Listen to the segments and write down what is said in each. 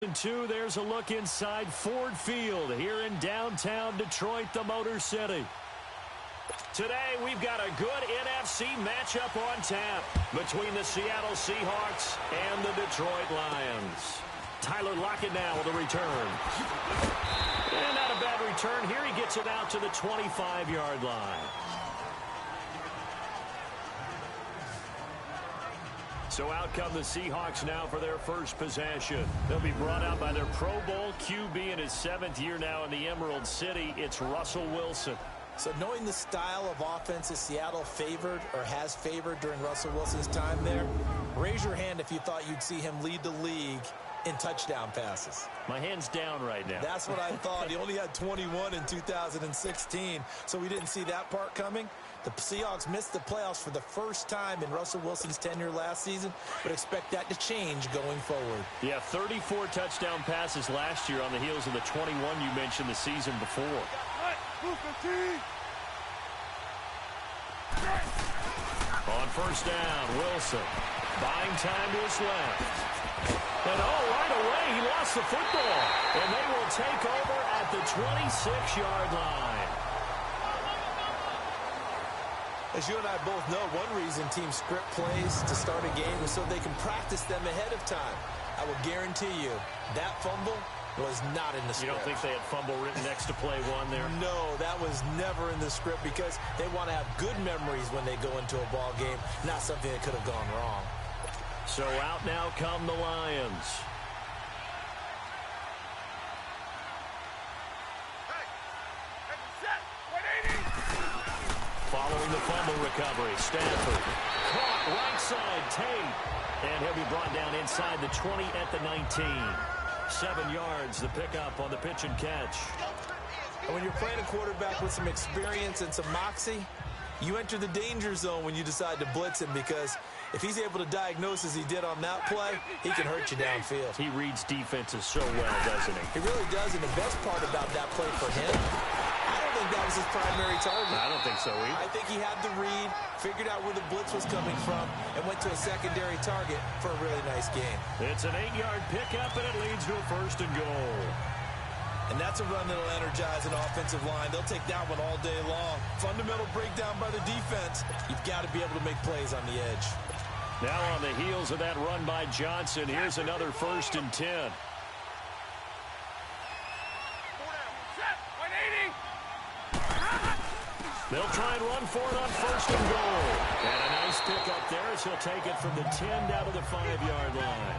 And two, there's a look inside Ford Field here in downtown Detroit, the Motor City. Today, we've got a good NFC matchup on tap between the Seattle Seahawks and the Detroit Lions. Tyler Lockett now with a return. And not a bad return. Here he gets it out to the 25-yard line. So out come the Seahawks now for their first possession. They'll be brought out by their Pro Bowl QB in his 7th year now in the Emerald City. It's Russell Wilson. So knowing the style of offense that Seattle favored or has favored during Russell Wilson's time there, raise your hand if you thought you'd see him lead the league in touchdown passes. My hand's down right now. That's what I thought. He only had 21 in 2016, so we didn't see that part coming. The Seahawks missed the playoffs for the first time in Russell Wilson's tenure last season, but expect that to change going forward. Yeah, 34 touchdown passes last year on the heels of the 21 you mentioned the season before. On first down, Wilson buying time to his left. And right away he lost the football. And they will take over at the 26-yard line. As you and I both know, one reason teams script plays to start a game is so they can practice them ahead of time. I will guarantee you that fumble was not in the script. You don't think they had fumble written next to play one there? No, that was never in the script because they want to have good memories when they go into a ball game, not something that could have gone wrong. So out now come the Lions. Following the fumble recovery, Stafford caught right side, Tate. And he'll be brought down inside the 20 at the 19. 7 yards, the pickup on the pitch and catch. And when you're playing a quarterback with some experience and some moxie, you enter the danger zone when you decide to blitz him because if he's able to diagnose as he did on that play, he can hurt you downfield. He reads defenses so well, doesn't he? He really does, and the best part about that play for him, I don't think that was his primary target. I don't think so either. I think he had the read, figured out where the blitz was coming from, and went to a secondary target for a really nice game. It's an 8-yard pickup, and it leads to a first and goal. And that's a run that'll energize an offensive line. They'll take that one all day long. Fundamental breakdown by the defense. You've got to be able to make plays on the edge. Now on the heels of that run by Johnson, here's another first and 10. They'll try and run for it on first and goal. And a nice pickup there as he'll take it from the 10 down to the 5-yard line.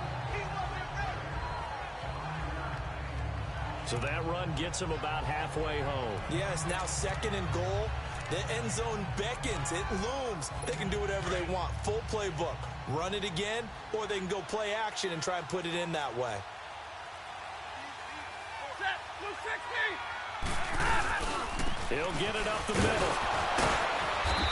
So that run gets him about halfway home. Yes, now second and goal. The end zone beckons. It looms. They can do whatever they want. Full playbook. Run it again, or they can go play action and try and put it in that way. He'll get it up the middle.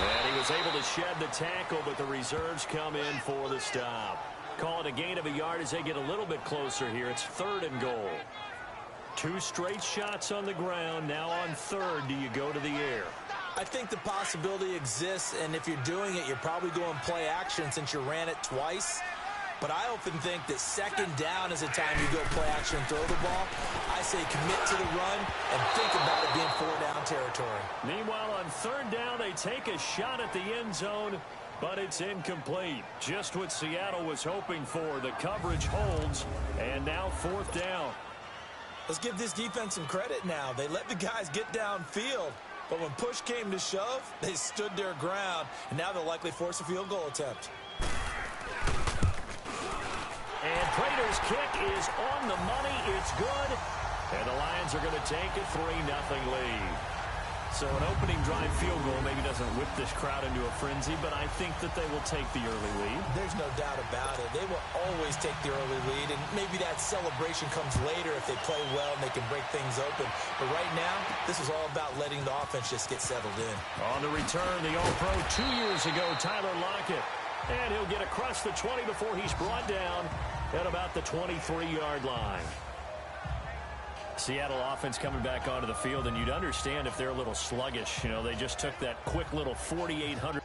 And he was able to shed the tackle, but the reserves come in for the stop. Call it a gain of a yard as they get a little bit closer here. It's third and goal. 2 straight shots on the ground. Now on third, do you go to the air? I think the possibility exists, and if you're doing it, you're probably going play action since you ran it twice. But I often think that second down is a time you go play action and throw the ball. I say commit to the run and think about it being 4-down territory. Meanwhile, on third down, they take a shot at the end zone, but it's incomplete. Just what Seattle was hoping for. The coverage holds, and now 4th down. Let's give this defense some credit now. They let the guys get downfield, but when push came to shove, they stood their ground, and now they'll likely force a field goal attempt. And Prater's kick is on the money. It's good. And the Lions are going to take a 3-0 lead. So an opening drive field goal maybe doesn't whip this crowd into a frenzy, but I think that they will take the early lead. There's no doubt about it. They will always take the early lead, and maybe that celebration comes later if they play well and they can break things open. But right now, this is all about letting the offense just get settled in. On the return, the All-Pro 2 years ago, Tyler Lockett. And he'll get across the 20 before he's brought down at about the 23-yard line. Seattle offense coming back onto the field, and you'd understand if they're a little sluggish. You know, they just took that quick little 4,800.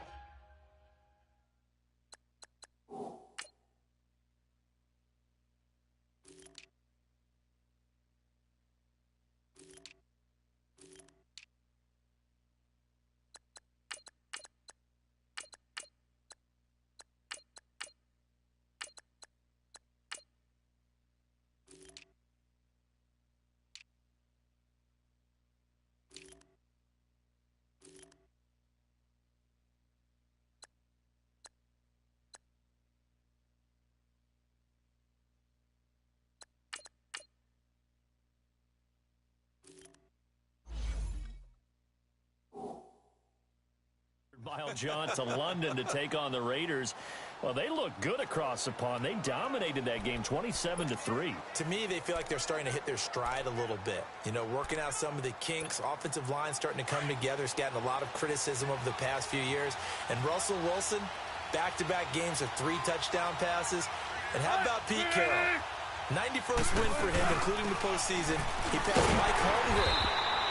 jaunt to London to take on the Raiders. Well, they look good across the pond. They dominated that game 27-3. To me, they feel like they're starting to hit their stride a little bit. You know, working out some of the kinks. Offensive line starting to come together. It's gotten a lot of criticism over the past few years. And Russell Wilson, back-to-back games with 3 touchdown passes. And how about Pete Carroll? 91st win for him, including the postseason. He passed Mike Holmgren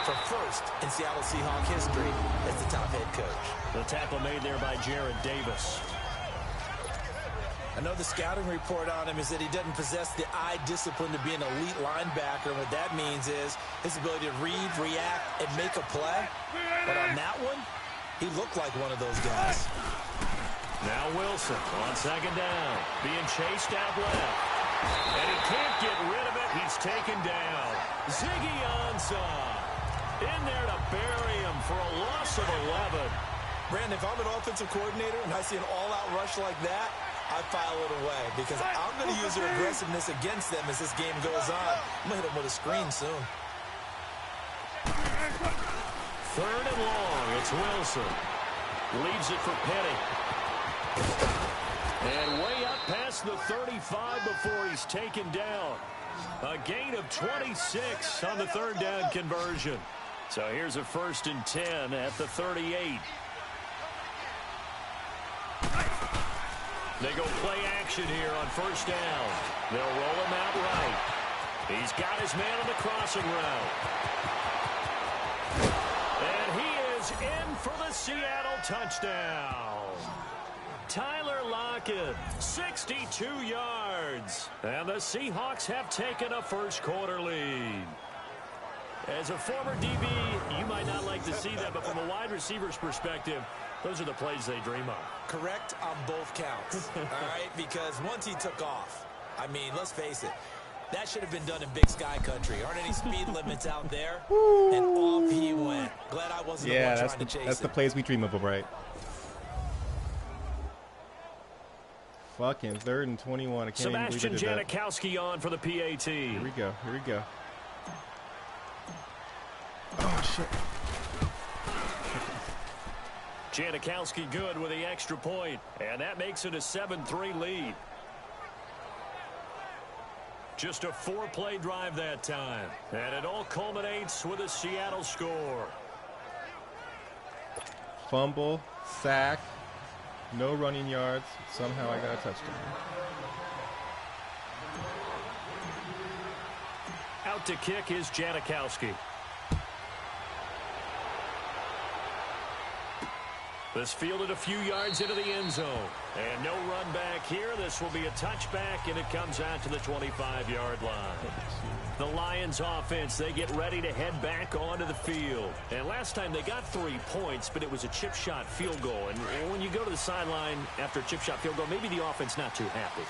for first in Seattle Seahawks history as the top head coach. The tackle made there by Jared Davis. I know the scouting report on him is that he doesn't possess the eye discipline to be an elite linebacker. And what that means is his ability to read, react, and make a play. But on that one, he looked like one of those guys. Now Wilson on second down, being chased out left. And he can't get rid of it. He's taken down. Ziggy Ansah in there to bury him for a loss of 11. Brandon, if I'm an offensive coordinator and I see an all-out rush like that, I file it away because I'm going to use their aggressiveness against them as this game goes on. I'm going to hit them with a screen soon. 3rd and long. It's Wilson. Leaves it for Petty. And way up past the 35 before he's taken down. A gain of 26 on the 3rd down conversion. So here's a 1st and 10 at the 38. They go play action here on 1st down. They'll roll him out right. He's got his man on the crossing route. And he is in for the Seattle touchdown. Tyler Lockett, 62 yards. And the Seahawks have taken a first-quarter lead. As a former DB, you might not like to see that, but from a wide receiver's perspective, those are the plays they dream of. Correct on both counts, all right? Because once he took off, I mean, let's face it, that should have been done in Big Sky country. Aren't any speed limits out there? And off he went. Glad I wasn't the one trying to chase it. That's the plays we dream of, right? Fucking 3rd and 21. I can't Sebastian even believe it did that. Janikowski on for the PAT. Here we go. Here we go. Oh, shit. Janikowski good with the extra point, and that makes it a 7-3 lead. Just a 4-play drive that time, and it all culminates with a Seattle score. Fumble, sack, no running yards. Somehow I got a touchdown. Out to kick is Janikowski. This fielded a few yards into the end zone. And no run back here. This will be a touchback, and it comes out to the 25-yard line. The Lions offense, they get ready to head back onto the field. And last time they got 3 points, but it was a chip shot field goal. And when you go to the sideline after a chip shot field goal, maybe the offense not too happy.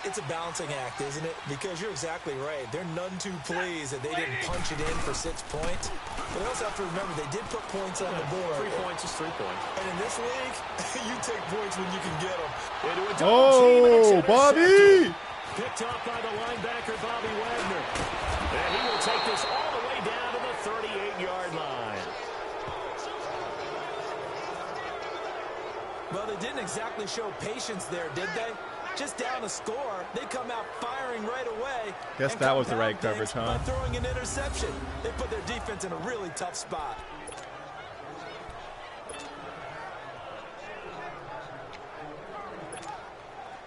It's a balancing act, isn't it? Because you're exactly right. They're none too pleased that they didn't punch it in for 6 points. But they also have to remember they did put points on the board. 3 points is 3 points. And in this league, you take points when you can get them. Oh, Bobby! Picked up by the linebacker, Bobby Wagner. And he will take this all the way down to the 38-yard line. Well, they didn't exactly show patience there, did they? Just down a score, they come out firing right away. Guess that was the right coverage, huh? By throwing an interception. They put their defense in a really tough spot.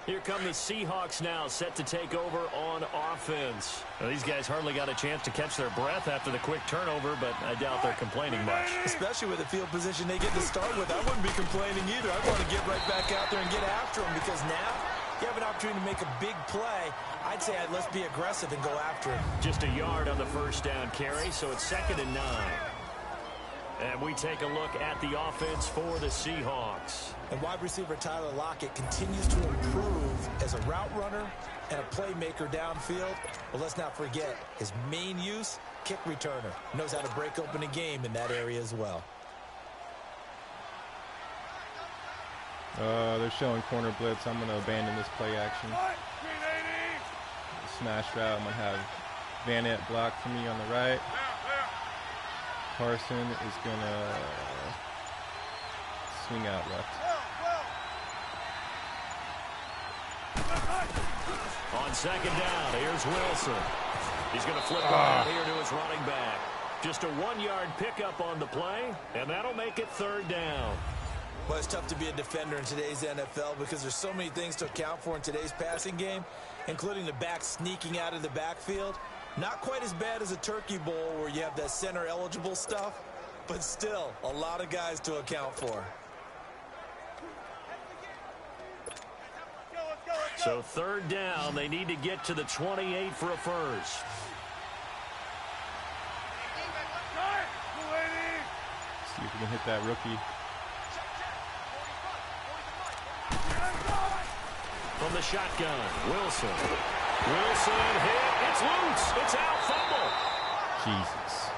Here come the Seahawks now, set to take over on offense. Now, these guys hardly got a chance to catch their breath after the quick turnover, but I doubt they're complaining much. Especially with the field position they get to start with. I wouldn't be complaining either. I want to get right back out there and get after them because now you have an opportunity to make a big play. I'd say let's be aggressive and go after him. Just a yard on the first down carry, so it's 2nd and 9. And we take a look at the offense for the Seahawks. And wide receiver Tyler Lockett continues to improve as a route runner and a playmaker downfield. But let's not forget his main use, kick returner. Knows how to break open a game in that area as well. They're showing corner blitz. I'm going to abandon this play action. Smash route. I'm going to have Van Ant block for me on the right. Carson is going to Swing out left. On second down, here's Wilson. He's going to flip around here to his running back. Just a 1-yard pickup on the play, and that'll make it third down. Well, it's tough to be a defender in today's NFL because there's so many things to account for in today's passing game, including the back sneaking out of the backfield. Not quite as bad as a turkey bowl where you have that center-eligible stuff, but still a lot of guys to account for. So third down, they need to get to the 28 for a first. See if we can hit that rookie. From the shotgun, Wilson. Wilson hit. It's loose. It's out. Fumble. Jesus.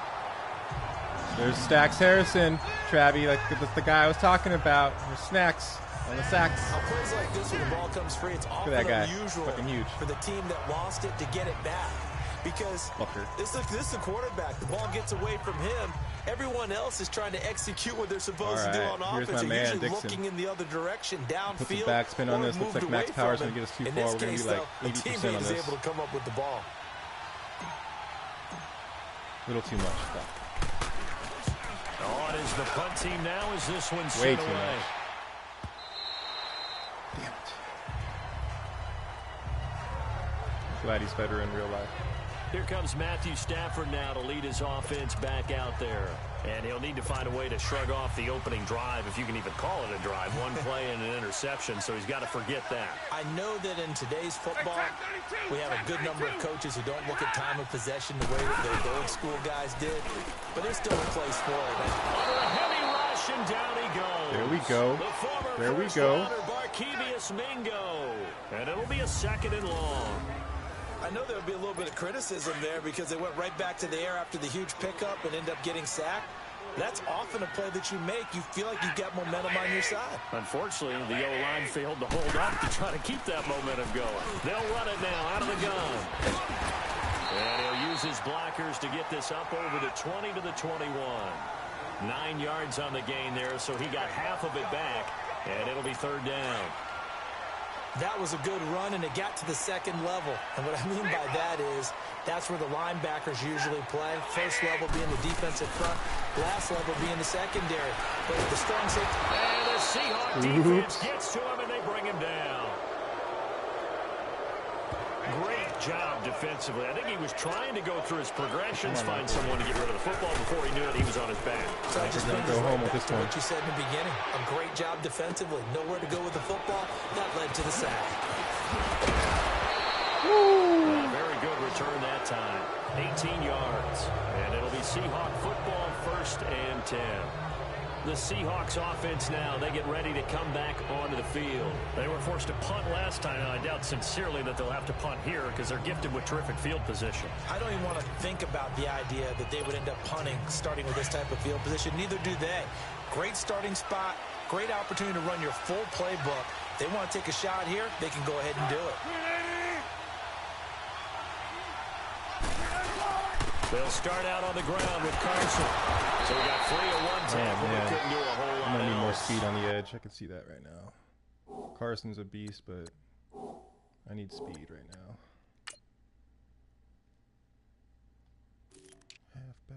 There's Stacks Harrison, Travie. Like that's the guy I was talking about. There's snacks on the sacks. On plays like this where the ball comes free, it's often unusual for the team that lost it to get it back. Because this is a quarterback. The ball gets away from him. Everyone else is trying to execute what they're supposed to do on offense. They're usually Dixon. Looking in the other direction, downfield. Put some backspin on this. Looks like Max Power's going to get us too far. We're going to be like 80% on this. The teammate is able to come up with the ball. A little too much stuff. Oh, it is the punt team now as this one's way sent too away. much. Damn it. Glad he's better in real life. Here comes Matthew Stafford now to lead his offense back out there. And he'll need to find a way to shrug off the opening drive, if you can even call it a drive. One play and an interception, so he's got to forget that. I know that in today's football, we have a good number of coaches who don't look at time of possession the way that the old school guys did. But there's still a place for it. Under a heavy rush, and down he goes. There we go. There we go. Barkevious Mingo. And it'll be a second and long. I know there'll be a little bit of criticism there because they went right back to the air after the huge pickup and end up getting sacked. That's often a play that you make. You feel like you've got momentum on your side. Unfortunately, the O-line failed to hold up to try to keep that momentum going. They'll run it now out of the gun. And he'll use his blockers to get this up over the 20 to the 21. 9 yards on the gain there, so he got half of it back, and it'll be third down. That was a good run, and it got to the second level. And what I mean by that is that's where the linebackers usually play. First level being the defensive front, last level being the secondary. But the strong safety. And the Seahawk defense gets to him, and they bring him down. Great job defensively. I think he was trying to go through his progressions, find someone to get rid of the football. Before he knew it, he was on his back. So I just going to go home with this one. What you said in the beginning, a great job defensively. Nowhere to go with the football. That led to the sack. Very good return that time. 18 yards. And it'll be Seahawk football, 1st and 10. The Seahawks offense now, they get ready to come back onto the field. They were forced to punt last time, and I doubt sincerely that they'll have to punt here because they're gifted with terrific field position. I don't even want to think about the idea that they would end up punting starting with this type of field position. Neither do they. Great starting spot, great opportunity to run your full playbook. They want to take a shot here, they can go ahead and do it. They'll start out on the ground with Carson. So we got 3 at one time, but we couldn't do a whole lot. I'm going to need more speed on the edge. I can see that right now. Carson's a beast, but I need speed right now. Halfback.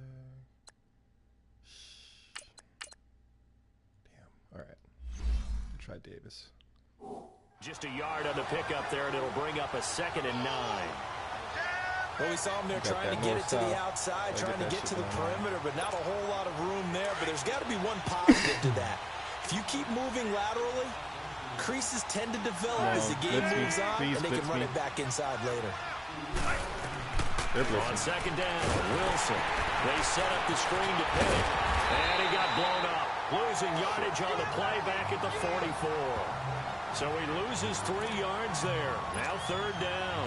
Damn. All right. Try Davis. Just a yard on the pickup there, and it'll bring up a 2nd and 9. Well, we saw him there trying to get it to the outside, trying to get to the perimeter, but not a whole lot of room there. But there's got to be one positive to that. If you keep moving laterally, creases tend to develop as the game moves on, and they can run it back inside later. On 2nd down, Wilson. They set up the screen to Pitt, and he got blown up. Losing yardage on the play back at the 44. So he loses 3 yards there. Now 3rd down.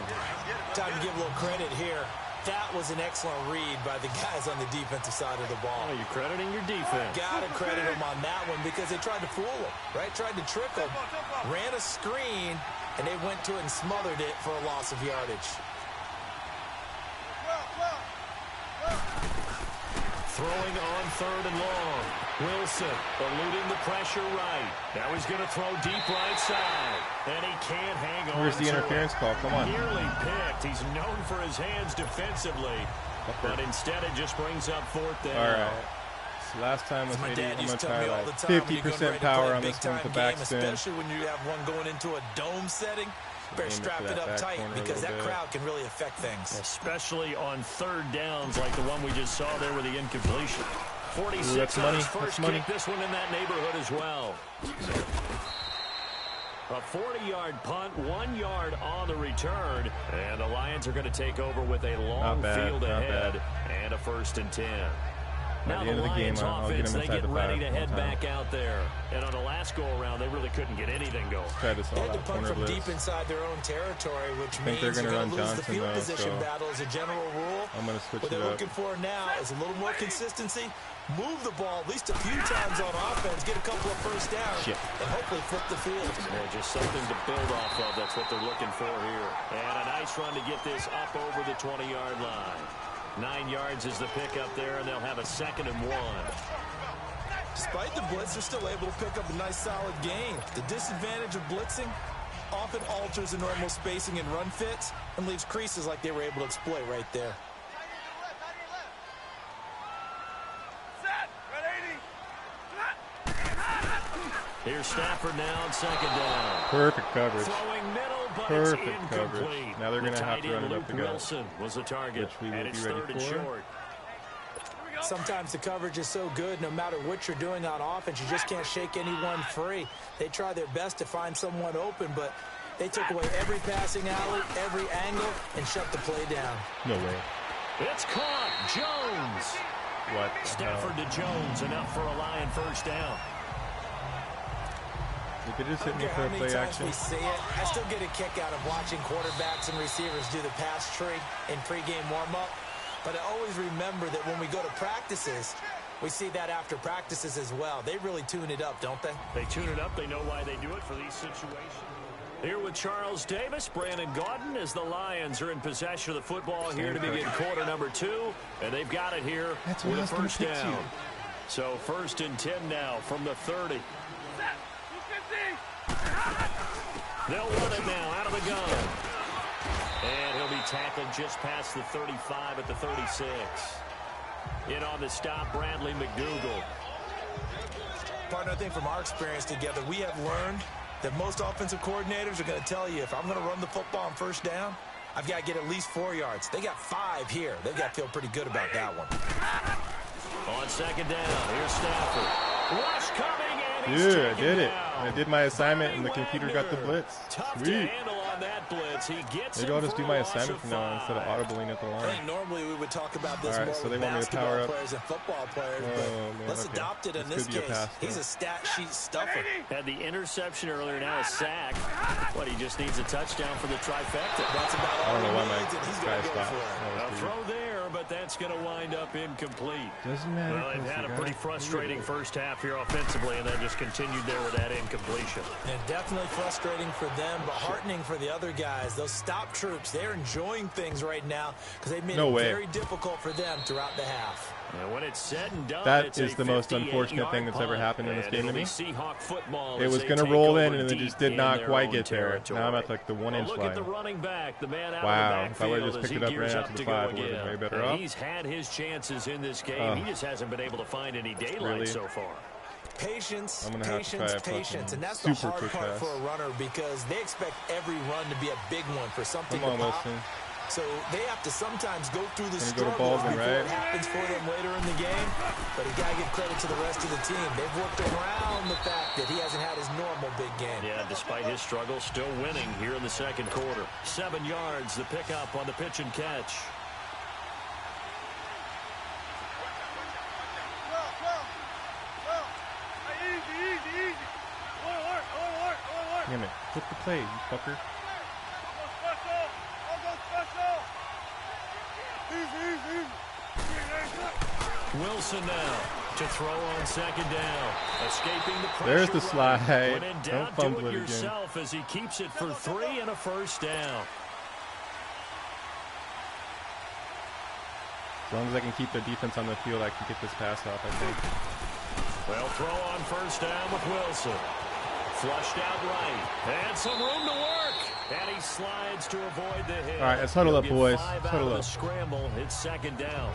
Time to give a little credit here. That was an excellent read by the guys on the defensive side of the ball. Oh, you're crediting your defense. Got to credit them on that one because they tried to fool him, right? Tried to trick him. Ran a screen, and they went to it and smothered it for a loss of yardage. Throwing on 3rd and long. Wilson eluding the pressure right. Now he's going to throw deep right side. And he can't hang on. Where's the interference call? Come on. Nearly picked. He's known for his hands defensively. But instead it just brings up 4th down. All right. So last time was maybe I'm going to try like 50% power on this one with the backspin. Especially when you have one going into a dome setting. Better strap it up tight because that crowd can really affect things. Especially on 3rd downs like the one we just saw there with the incompletion. 46 that's money. First That's money. kick, this one in that neighborhood as well. A 40-yard punt, 1 yard on the return. And the Lions are going to take over with a long field ahead and a 1st and 10. Now the Lions offense, they get ready to head back out there. And on the last go-around, they really couldn't get anything going. Try this all They had to out. punt Corner from blitz. deep inside their own territory, which I think means they're they're going going to to run lose the Johnson, field though, position so battle as a general rule. I'm going to switch What it they're up. looking for now is a little more consistency, move the ball at least a few times on offense, get a couple of first downs, and hopefully flip the field. Yeah, just something to build off of. That's what they're looking for here. And a nice run to get this up over the 20-yard line. 9 yards is the pickup there, and they'll have a 2nd and 1. Despite the blitz, they're still able to pick up a nice solid gain. The disadvantage of blitzing often alters the normal spacing and run fits and leaves creases like they were able to exploit right there. Here's Stafford now on 2nd down. Perfect coverage. Throwing middle, but Perfect it's incomplete. coverage. Now they're going to have to run it up the gut, Wilson was the target, which we will and be it's ready 3rd and for. short. Sometimes the coverage is so good, no matter what you're doing on offense, you just can't shake anyone free. They try their best to find someone open, but they took away every passing alley, every angle, and shut the play down. No way. It's caught. Jones. What? Stafford to Jones, enough for a Lion 1st down. You could just hit me Okay, for how a many play times action. we see it? I still get a kick out of watching quarterbacks and receivers do the pass tree in pregame warm-up. But I always remember that when we go to practices, we see that after practices as well. They really tune it up, don't they? They tune it up. They know why they do it for these situations. Here with Charles Davis, Brandon Gaudin, as the Lions are in possession of the football here to begin quarter number 2. And they've got it here with a 1st down. So 1st and 10 now from the 30. They'll run it now out of the gun. And he'll be tackled just past the 35 at the 36. In on the stop, Bradley McDougal. Partner, I think from our experience together, we have learned that most offensive coordinators are going to tell you, if I'm going to run the football on 1st down, I've got to get at least 4 yards. They got 5 here. They've got to feel pretty good about that one. On 2nd down, here's Stafford. Rush coming, and he's Dude, I did it. down. I did my assignment, and the computer got the blitz. Tough to Sweet. handle on that blitz. He gets Maybe it I'll just for do a my loss assignment of from now on 5. instead of audibling at the I line. think normally we would talk about this All right, more so with they want me to basketball power up. players and football players, Oh, but man, let's okay. adopt it in This this could be a case. pass, He's though. a stat sheet stuffer. Had the interception earlier, now a sack. What, he just needs a touchdown for the trifecta. That's about I all don't know why he my needs, and he's guy going to go stopped. for it. That A was weird. throw there, but that's going to wind up incomplete. Doesn't matter. Well, they've had a pretty frustrating first half here offensively, and then just continued there with that incompletion. And definitely frustrating for them, but heartening for the other guys. Those stop troops, they're enjoying things right now because they've made it very difficult for them throughout the half. And when it's said and done, That it's is a the most unfortunate thing that's ever punt. happened in this And game to it'll be me. Seahawk football It as was they going to take roll over in, and it deep just did in not their quite own get there. territory. Now I'm at like the 1-inch Look line. at the running back, the man out Wow, of if the I would've backfield just as picked he it up right gears after up the to 5, go it would've been again. way better And off. he's had his chances in this game. He just hasn't been able to find any daylight Really? so far. Patience, I'm gonna have to try patience, a fucking patience. And that's the super hard quick part pass. for a runner because they expect every run to be a big one for something Come on, to pop. Wilson. So they have to sometimes go through the Gonna go to struggles Baldwin, before right? it happens for them later in the game. But you got to give credit to the rest of the team. They've worked around the fact that he hasn't had his normal big game. Yeah, despite his struggles, still winning here in the second quarter. 7 yards, the pickup on the pitch and catch. Damn it. Flip the play, you fucker. Wilson now to throw on 2nd down. Escaping the pressure. There's the slide. When in doubt, Don't do fumble it it again. yourself as he keeps it for 3 and a first down. As long as I can keep their defense on the field, I can get this pass off, I think. Well, throw on first down with Wilson. Flushed out right. And some room to work. And he slides to avoid the hit. All right, let's huddle up, boys. Let's huddle up. Scramble. It's second down.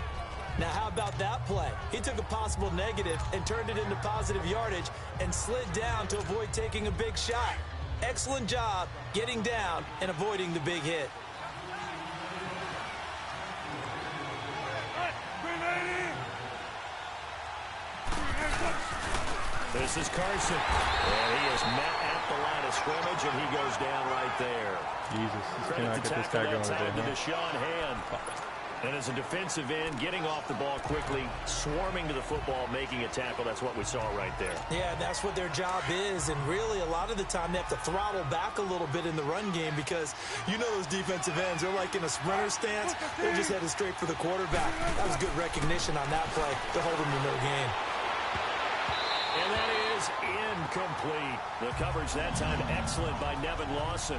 Now, how about that play? He took a possible negative and turned it into positive yardage and slid down to avoid taking a big shot. Excellent job getting down and avoiding the big hit. This is Carson. And he is met at the line of scrimmage, and he goes down right there. Jesus, this Credit cannot to get this guy tackle going that time today, to Deshaun Hand. And as a defensive end, getting off the ball quickly, swarming to the football, making a tackle, that's what we saw right there. Yeah, that's what their job is, and really a lot of the time they have to throttle back a little bit in the run game because you know those defensive ends, they're like in a sprinter stance. They're just headed straight for the quarterback. That was good recognition on that play to hold them to no gain. And that is incomplete. The coverage that time excellent by Nevin Lawson.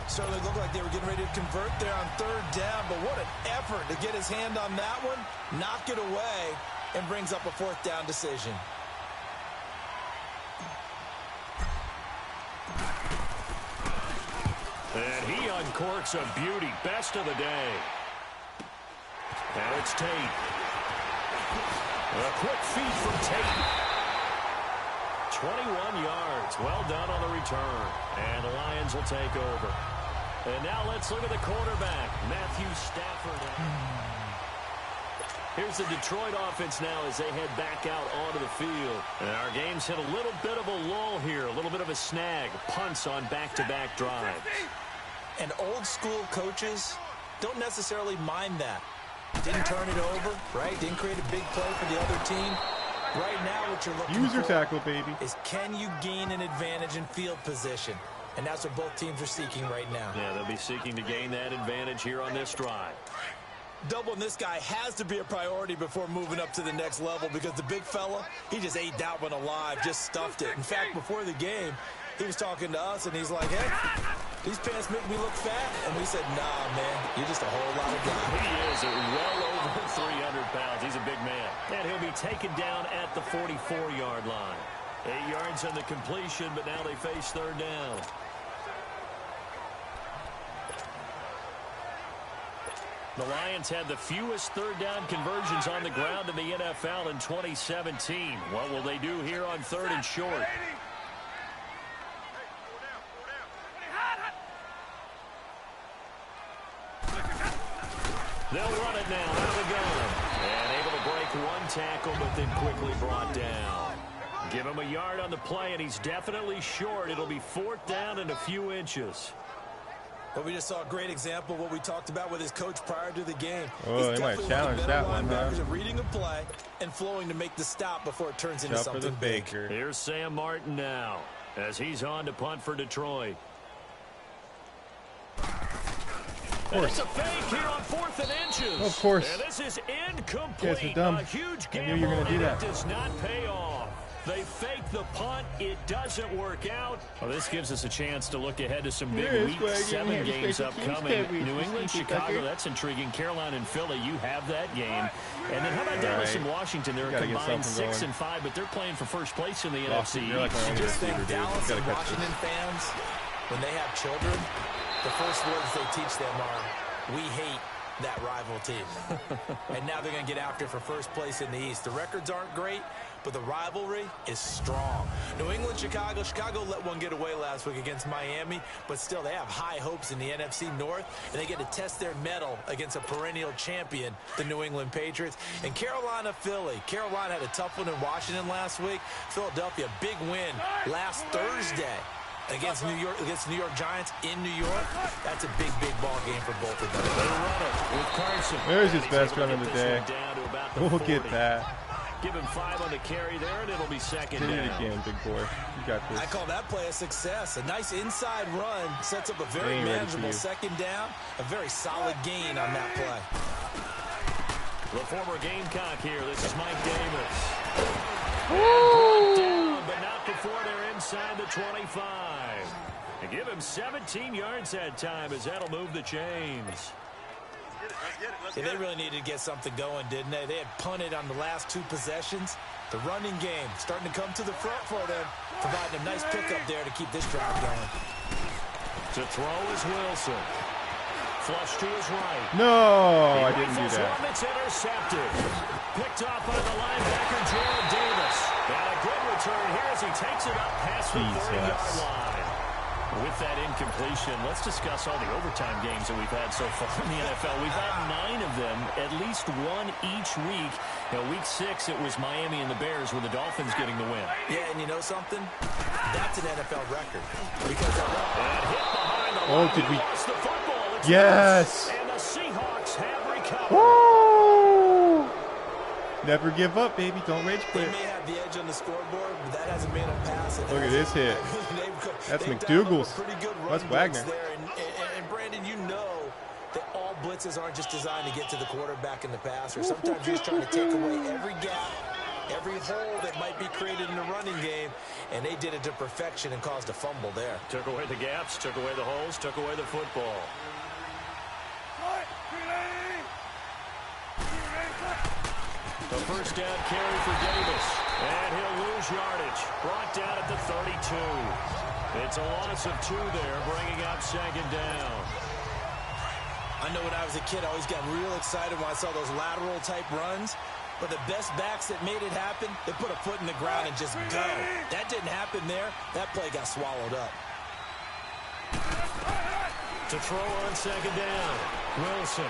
Certainly looked like they were getting ready to convert there on third down, but what an effort to get his hand on that one, knock it away, and brings up a fourth down decision. And he uncorks a beauty. Best of the day. And it's Tate. A quick feed from Tate. 21 yards. Well done on the return. And the Lions will take over. And now let's look at the quarterback, Matthew Stafford. Here's the Detroit offense now as they head back out onto the field. And our game's hit a little bit of a lull here, a little bit of a snag. Punts on back-to-back drives. And old-school coaches don't necessarily mind that. Didn't turn it over, right? Didn't create a big play for the other team. Right now what you're looking Use your for tackle, baby. is can you gain an advantage in field position? And that's what both teams are seeking right now. Yeah, they'll be seeking to gain that advantage here on this drive. Doubling this guy has to be a priority before moving up to the next level because the big fella, he just ate that one alive, just stuffed it. In fact, before the game, he was talking to us, and he's like, hey, these pants make me look fat. And we said, nah, man, you're just a whole lot of guy. He is well over 300 pounds. He's a big man. And he'll be taken down at the 44-yard line. 8 yards on the completion, but now they face third down. The Lions had the fewest third down conversions on the ground in the NFL in 2017. What will they do here on third and short? They'll run it now out of the gun. And able to break one tackle, but then quickly brought down. Give him a yard on the play, and he's definitely short. It'll be fourth down and a few inches. But we just saw a great example of what we talked about with his coach prior to the game. Oh, they might challenge that one, huh? Reading a play and flowing to make the stop before it turns into something big. Here's Sam Martin now as he's on to punt for Detroit. And it's a fake here on 4th and inches. Of course. And this is incomplete. Guys are dumb. A huge gamble, I knew you were going to do that. It does not pay off. They fake the punt. It doesn't work out. Well, this gives us a chance to look ahead to some big Week 7 games upcoming. New England, Chicago, that's intriguing. Carolina and Philly, you have that game. And then how about Dallas and Washington? They're a combined 6 and 5, but they're playing for first place in the NFC. Just think Dallas and Washington fans, when they have children, the first words they teach them are, we hate that rival team. And now they're going to get after for first place in the East. The records aren't great, but the rivalry is strong. New England, Chicago. Chicago let one get away last week against Miami, but still they have high hopes in the NFC North, and they get to test their mettle against a perennial champion, the New England Patriots. And Carolina, Philly. Carolina had a tough one in Washington last week. Philadelphia, big win last Thursday against New York Giants in New York. That's a big ball game for both of them. They run it with Carson. There's his best run of the day. We'll get that. Give him 5 on the carry there, and it'll be second down. Hit it again, big boy. You got this. I call that play a success. A nice inside run sets up a very manageable second down. A very solid gain on that play. The former Gamecock here. This is Mike Davis. Brought down, but not before they're inside the 25. And give him 17 yards that time as that'll move the chains. Yeah, they really needed to get something going, didn't they? They had punted on the last 2 possessions. The running game starting to come to the front for them, providing a nice pickup there to keep this drive going. To throw is Wilson. Flush to his right. No, I didn't do that. One that's intercepted. Picked off by the linebacker, Gerald Davis. And a good return here as he takes it up past the 40-yard line. With that incompletion, let's discuss all the overtime games that we've had so far in the NFL. We've had 9 of them, at least one each week. Now, week 6, it was Miami and the Bears with the Dolphins getting the win. Yeah, and you know something? That's an NFL record. Because and hit behind the line. Did we? Lost the football. It's Yes. And the Seahawks have recovered. Woo! Never give up, baby. Don't rage quit. They may have the edge on the scoreboard, but that hasn't made them pass. Look at this hit. That's McDougal's. That's Wagner. There. And Brandon, you know that all blitzes aren't just designed to get to the quarterback in the passer. Sometimes you're just trying to take away every gap, every hole that might be created in the running game, and they did it to perfection and caused a fumble there. Took away the gaps, took away the holes, took away the football. The first down carry for Davis, and he'll lose yardage. Brought down at the 32. It's a loss of 2 there, bringing up 2nd down. I know when I was a kid, I always got real excited when I saw those lateral-type runs. But the best backs that made it happen, they put a foot in the ground and just go. That didn't happen there. That play got swallowed up. To throw on 2nd down, Wilson.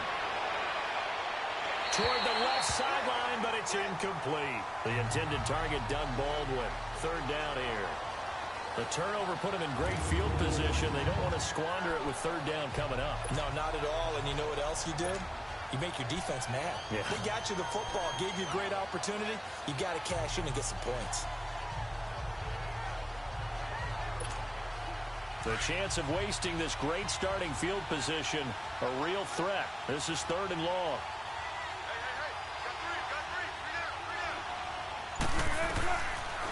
Toward the left sideline, but it's incomplete. The intended target, Doug Baldwin. 3rd down here. The turnover put him in great field position. They don't want to squander it with 3rd down coming up. No, not at all. And you know what else you did? You make your defense mad. Yeah. They got you the football, gave you a great opportunity. You got to cash in and get some points. The chance of wasting this great starting field position, a real threat. This is 3rd and long.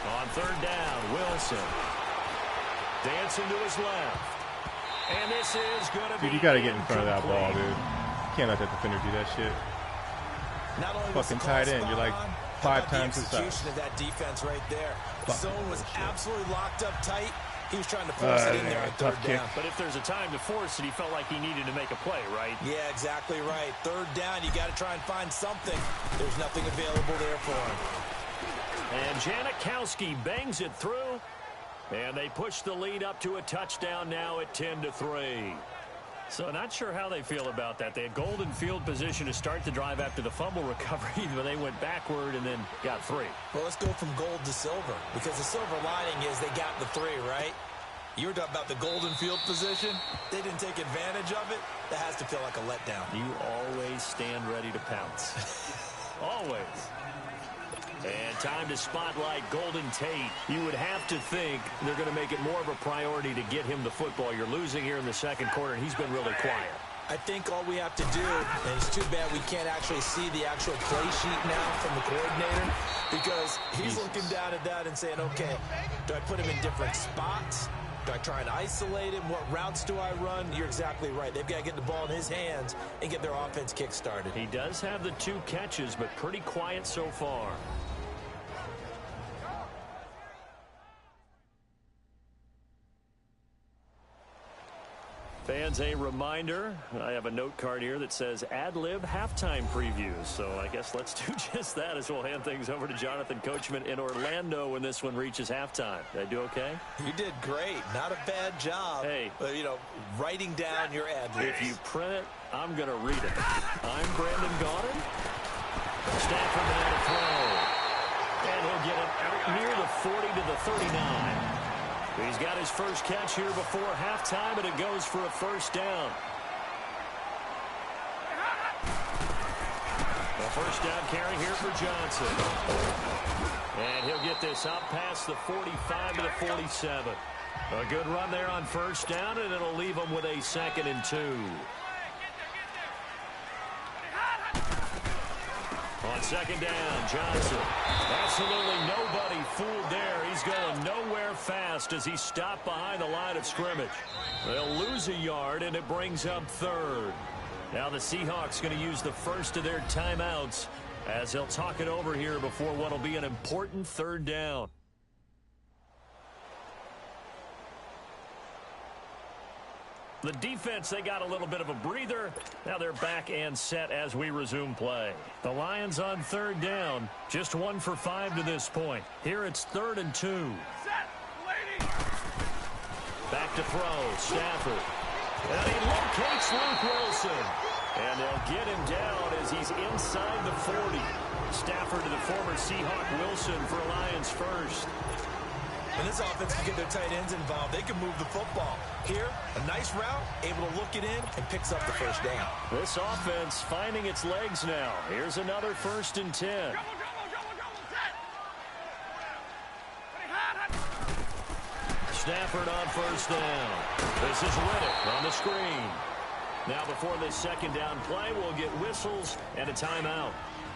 On 3rd down, Wilson. Dancing to his left. And this is going to be... Dude, you got to get in front of that ball, dude. You can't let that defender do that shit. Not only Fucking tight end. You're like 5 times his size. The execution of that defense right there. The zone was absolutely locked up tight. He was trying to force it in there on 3rd down. But if there's a time to force it, he felt like he needed to make a play, right? Yeah, exactly right. 3rd down, you got to try and find something. There's nothing available there for him. And Janikowski bangs it through. And they push the lead up to a touchdown now at 10-3. So not sure how they feel about that. They had golden field position to start the drive after the fumble recovery, but they went backward and then got 3. Well, let's go from gold to silver, because the silver lining is they got the 3, right? You were talking about the golden field position. They didn't take advantage of it. That has to feel like a letdown. You always stand ready to pounce. Always. And time to spotlight Golden Tate. You would have to think they're going to make it more of a priority to get him the football. You're losing here in the 2nd quarter, and he's been really quiet. I think all we have to do, and it's too bad we can't actually see the actual play sheet now from the coordinator, because he's looking down at that and saying, okay, do I put him in different spots? Do I try and isolate him? What routes do I run? You're exactly right. They've got to get the ball in his hands and get their offense kick-started. He does have the 2 catches, but pretty quiet so far. Fans, a reminder, I have a note card here that says ad-lib halftime previews. So I guess let's do just that as we'll hand things over to Jonathan Coachman in Orlando when this one reaches halftime. Did I do okay? You did great. Not a bad job. Hey. But, you know, writing down your ad-libs. If you print it, I'm going to read it. I'm Brandon Gaudin. Stafford now to throw. And he'll get it out near the 40 to the 39. He's got his first catch here before halftime, and it goes for a 1st down. A 1st down carry here for Johnson. And he'll get this up past the 45 to the 47. A good run there on 1st down, and it'll leave him with a 2nd and 2. On 2nd down, Johnson. Absolutely nobody fooled there. He's going nowhere fast as he stopped behind the line of scrimmage. They'll lose a yard, and it brings up 3rd. Now the Seahawks going to use the first of their timeouts as they'll talk it over here before what will be an important third down. The defense, they got a little bit of a breather. Now they're back and set as we resume play. The Lions on third down. Just 1 for 5 to this point. Here it's 3rd and 2. Back to throw. Stafford. And he locates Luke Wilson. And they'll get him down as he's inside the 40. Stafford to the former Seahawk. Wilson for Lions first. When this offense can get their tight ends involved, they can move the football. Here, a nice route, able to look it in, and picks up the first down. This offense finding its legs now. Here's another 1st and 10. Stafford on first down. This is Riddick on the screen. Now before this second down play, we'll get whistles and a timeout,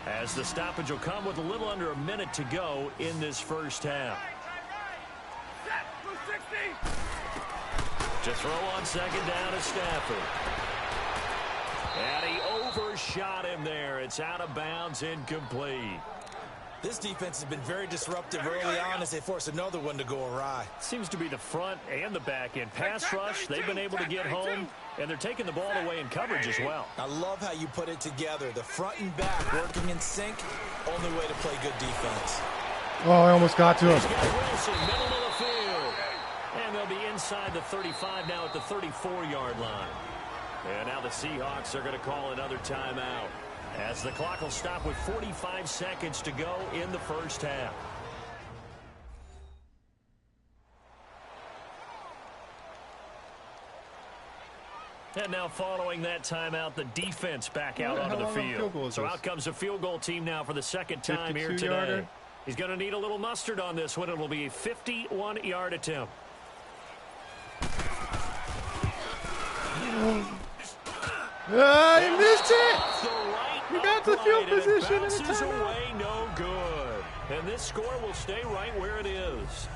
as the stoppage will come with a little under a minute to go in this first half. To throw on second down is Stafford. And he overshot him there. It's out of bounds, incomplete. This defense has been very disruptive early on as they force another one to go awry. Seems to be the front and the back end. Pass rush, they've been able to get home, and they're taking the ball away in coverage as well. I love how you put it together. The front and back working in sync, only way to play good defense. Oh, I almost got to him. He's got Wilson, middle of the field. And they'll be inside the 35 now at the 34-yard line. And now the Seahawks are going to call another timeout, as the clock will stop with 45 seconds to go in the first half. And now following that timeout, the defense back out onto the field. So out comes the field goal team now for the second time here today. Yarder. He's going to need a little mustard on this one. It'll be a 51-yard attempt. He missed it! He got the field position and it bounces away, no good. And this score will stay right where it is.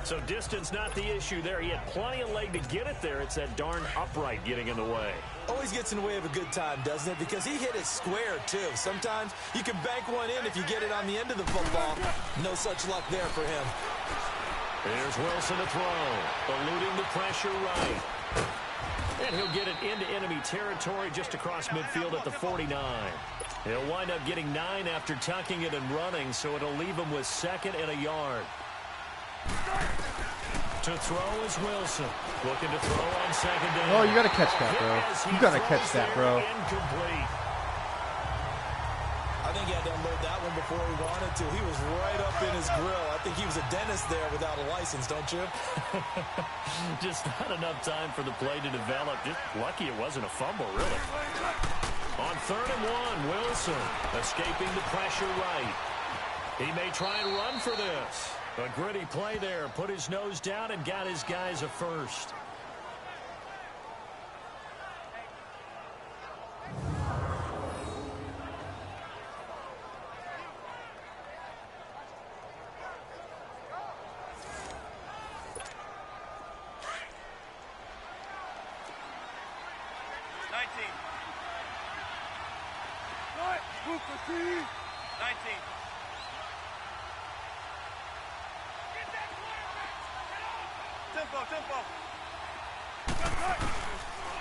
So distance not the issue there. He had plenty of leg to get it there. It's that darn upright getting in the way. Always gets in the way of a good time, doesn't it? Because he hit it square, too. Sometimes you can bank one in if you get it on the end of the football. No such luck there for him. Here's Wilson to throw. Eluding the pressure right. And he'll get it into enemy territory just across midfield at the 49. He'll wind up getting 9 after tucking it and running, so it'll leave him with 2nd and a yard. To throw is Wilson. Looking to throw on second down. Oh, you got to catch that, bro. You got to catch that, bro. Incomplete. I think he had to unload that one before he wanted to. He was right up in his grill. I think he was a dentist there without a license, don't you? Just not enough time for the play to develop. Just lucky it wasn't a fumble, really. On 3rd and 1, Wilson escaping the pressure right. He may try and run for this. A gritty play there. Put his nose down and got his guys a first.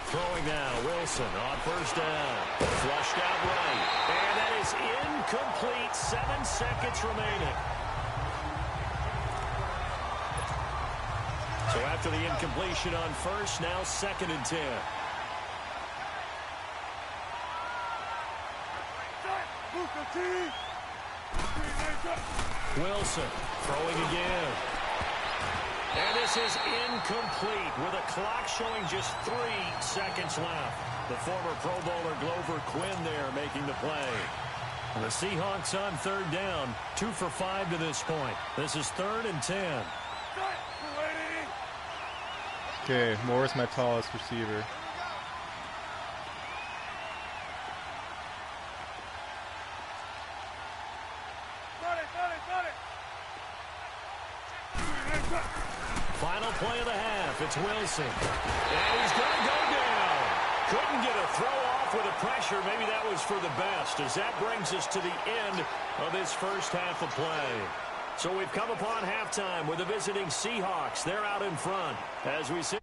Throwing now, Wilson on first down. Flushed out right. And that is incomplete. 7 seconds remaining. So after the incompletion on first, now 2nd and 10. Wilson throwing again. And this is incomplete with a clock showing just 3 seconds left. The former Pro Bowler Glover Quinn there making the play. And the Seahawks on 3rd down, 2 for 5 to this point. This is 3rd and 10. Okay, Moore's my tallest receiver. Final play of the half. It's Wilson. And he's going to go down. Couldn't get a throw off off with the pressure. Maybe that was for the best, as that brings us to the end of this first half of play. So we've come upon halftime with the visiting Seahawks. They're out in front as we sit.